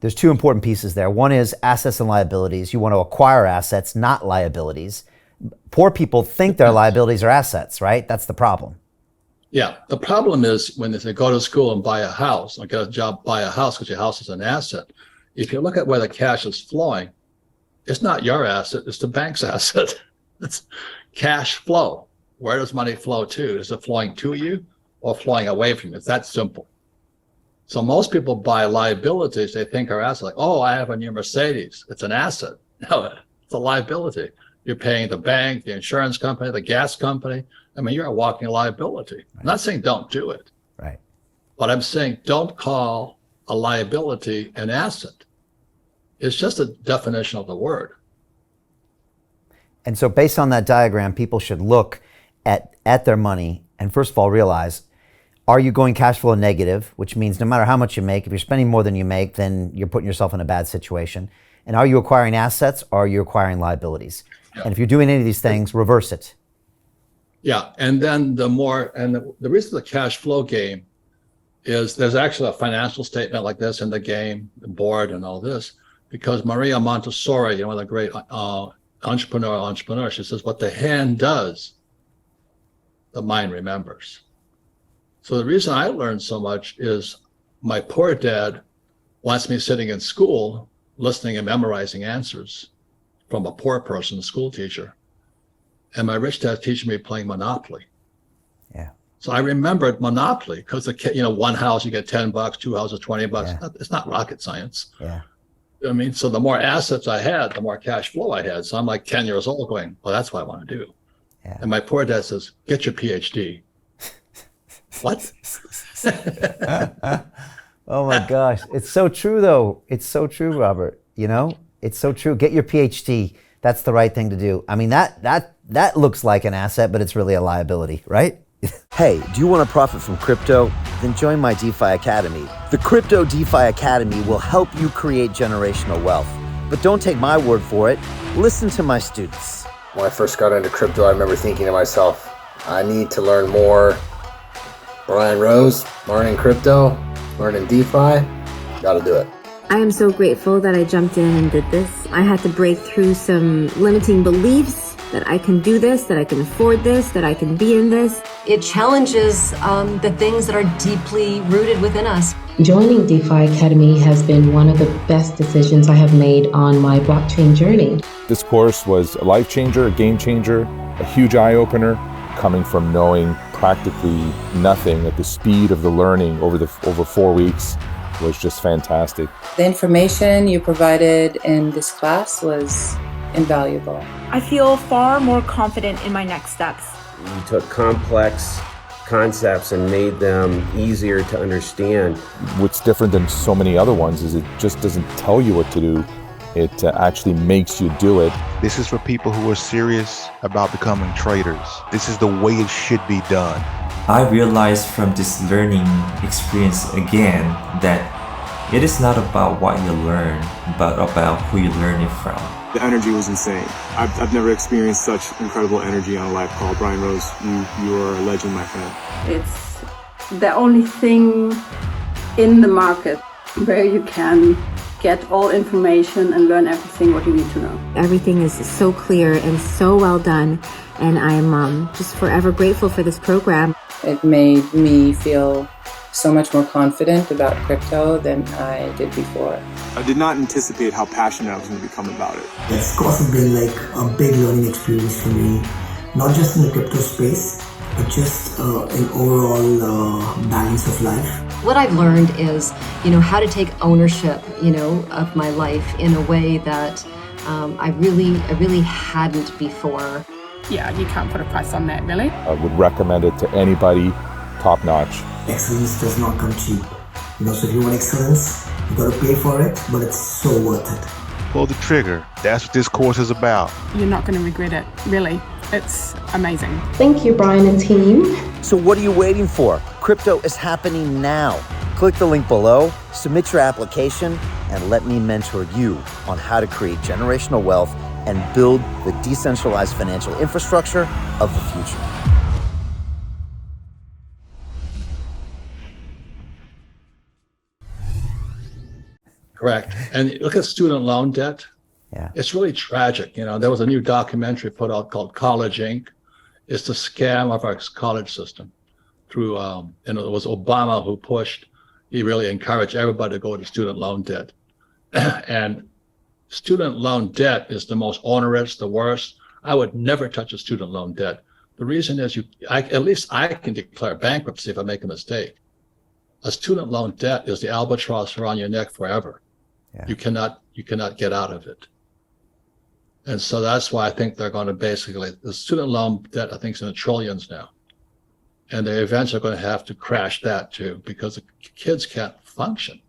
There's two important pieces there. One is assets and liabilities. You want to acquire assets, not liabilities. Poor people think their liabilities are assets, right? That's the problem. Yeah, the problem is when they go to school and buy a house, or get a job, buy a house because your house is an asset. If you look at where the cash is flowing, it's not your asset, it's the bank's asset. It's cash flow. Where does money flow to? Is it flowing to you or flowing away from you? It's that simple. So most people buy liabilities they think are assets. Like, oh, I have a new Mercedes. It's an asset. No, it's a liability. You're paying the bank, the insurance company, the gas company. I mean, you're a walking liability. Right. I'm not saying don't do it. Right. But I'm saying don't call a liability an asset. It's just a definition of the word. And so based on that diagram, people should look at their money and first of all realize, are you going cash flow negative, which means no matter how much you make, if you're spending more than you make, then you're putting yourself in a bad situation. And are you acquiring assets or are you acquiring liabilities? Yeah. And if you're doing any of these things, reverse it. Yeah, and then the reason the cash flow game is there's actually a financial statement like this in the game, the board and all this, because Maria Montessori, one of the great entrepreneur, she says, what the hand does, the mind remembers. So the reason I learned so much is my poor dad wants me sitting in school, listening and memorizing answers from a poor person, a school teacher. And my rich dad teaching me playing Monopoly. Yeah. So I remembered Monopoly because one house you get $10, two houses $20. Yeah. It's not rocket science. Yeah. I mean, so the more assets I had, the more cash flow I had. So I'm like 10 years old going, well, that's what I want to do. Yeah. And my poor dad says, get your PhD. What? Oh my gosh. It's so true though. It's so true, Robert. It's so true. Get your PhD. That's the right thing to do. I mean, that looks like an asset, but it's really a liability, right? Hey, do you want to profit from crypto? Then join my DeFi Academy. The Crypto DeFi Academy will help you create generational wealth. But don't take my word for it. Listen to my students. When I first got into crypto, I remember thinking to myself, I need to learn more. Brian Rose, learning crypto, learning DeFi, gotta do it. I am so grateful that I jumped in and did this. I had to break through some limiting beliefs that I can do this, that I can afford this, that I can be in this. It challenges the things that are deeply rooted within us. Joining DeFi Academy has been one of the best decisions I have made on my blockchain journey. This course was a life changer, a game changer, a huge eye-opener, coming from knowing practically nothing at the speed of the learning over 4 weeks was just fantastic. The information you provided in this class was invaluable. I feel far more confident in my next steps. You took complex concepts and made them easier to understand. What's different than so many other ones is it just doesn't tell you what to do. It actually makes you do it. This is for people who are serious about becoming traders. This is the way it should be done. I realized from this learning experience again that it is not about what you learn, but about who you learn it from. The energy was insane. I've never experienced such incredible energy on a live call. Brian Rose, you are a legend, my friend. It's the only thing in the market where you can get all information and learn everything what you need to know. Everything is so clear and so well done, and I'm just forever grateful for this program. It made me feel so much more confident about crypto than I did before. I did not anticipate how passionate I was going to become about it. It's also been like a big learning experience for me, not just in the crypto space, but just in overall balance of life. What I've learned is, how to take ownership, of my life in a way that I really hadn't before. Yeah, you can't put a price on that, really. I would recommend it to anybody, top notch. Excellence does not come cheap. So if you want excellence, you gotta pay for it, but it's so worth it. Pull the trigger. That's what this course is about. You're not going to regret it, really. It's amazing. Thank you, Brian and team. So what are you waiting for? Crypto is happening now. Click the link below, submit your application, and let me mentor you on how to create generational wealth and build the decentralized financial infrastructure of the future. Correct. And look at student loan debt. Yeah. It's really tragic. You know, there was a new documentary put out called College Inc. It's the scam of our college system through, and it was Obama who pushed, he really encouraged everybody to go to student loan debt. And student loan debt is the most onerous, the worst. I would never touch a student loan debt. The reason is at least I can declare bankruptcy if I make a mistake. A student loan debt is the albatross around your neck forever. Yeah. You cannot get out of it. And so that's why I think they're going to basically, the student loan debt, I think, is in the trillions now. And they eventually are going to have to crash that too, because the kids can't function.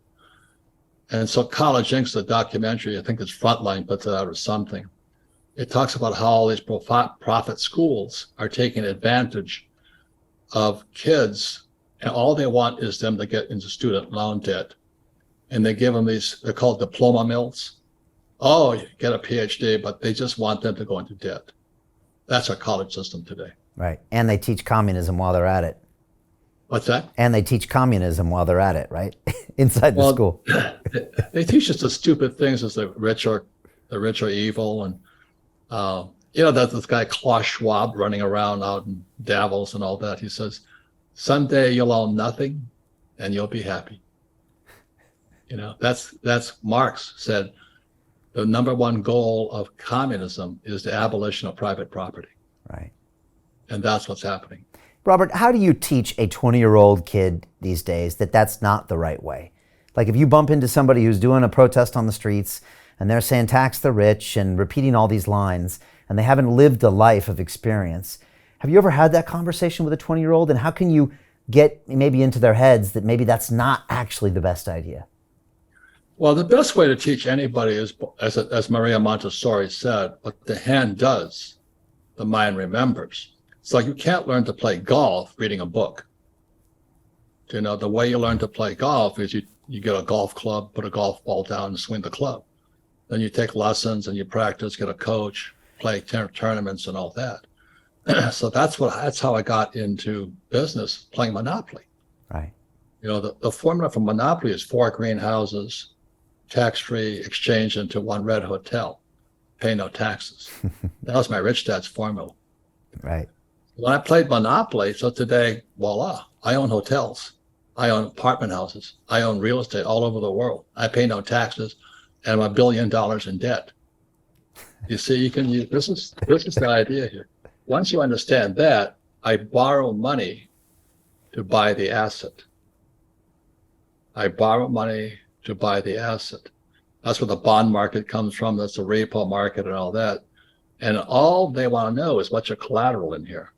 And so College Inc.'s the documentary, I think it's Frontline puts it out or something. It talks about how all these profit schools are taking advantage of kids, and all they want is them to get into student loan debt. And they give them these, they're called diploma mills. Oh, you get a PhD, but they just want them to go into debt. That's our college system today. Right. And they teach communism while they're at it. What's that? And they teach communism while they're at it, right? Inside the school. They teach us the stupid things as the rich are evil. And, that's this guy, Klaus Schwab, running around out in Davos and all that. He says, someday you'll own nothing and you'll be happy. You know, that's Marx said, the number one goal of communism is the abolition of private property. Right. And that's what's happening. Robert, how do you teach a 20-year-old kid these days that that's not the right way? Like if you bump into somebody who's doing a protest on the streets and they're saying tax the rich and repeating all these lines and they haven't lived a life of experience, have you ever had that conversation with a 20-year-old? And how can you get maybe into their heads that maybe that's not actually the best idea? Well, the best way to teach anybody is, as Maria Montessori said, what the hand does, the mind remembers. It's like you can't learn to play golf reading a book. You know, the way you learn to play golf is you get a golf club, put a golf ball down and swing the club. Then you take lessons and you practice, get a coach, play tournaments and all that. So that's how I got into business, playing Monopoly. Right. You know, the formula for Monopoly is 4 greenhouses, tax-free, exchange into 1 red hotel, pay no taxes. That was my rich dad's formula. Right. When I played Monopoly, so today, voila, I own hotels, I own apartment houses, I own real estate all over the world. I pay no taxes, and I'm $1 billion in debt. You see, you can use, this is the idea here. Once you understand that, I borrow money to buy the asset. I borrow money to buy the asset. That's where the bond market comes from. That's the repo market and all that. And all they want to know is what's your collateral in here.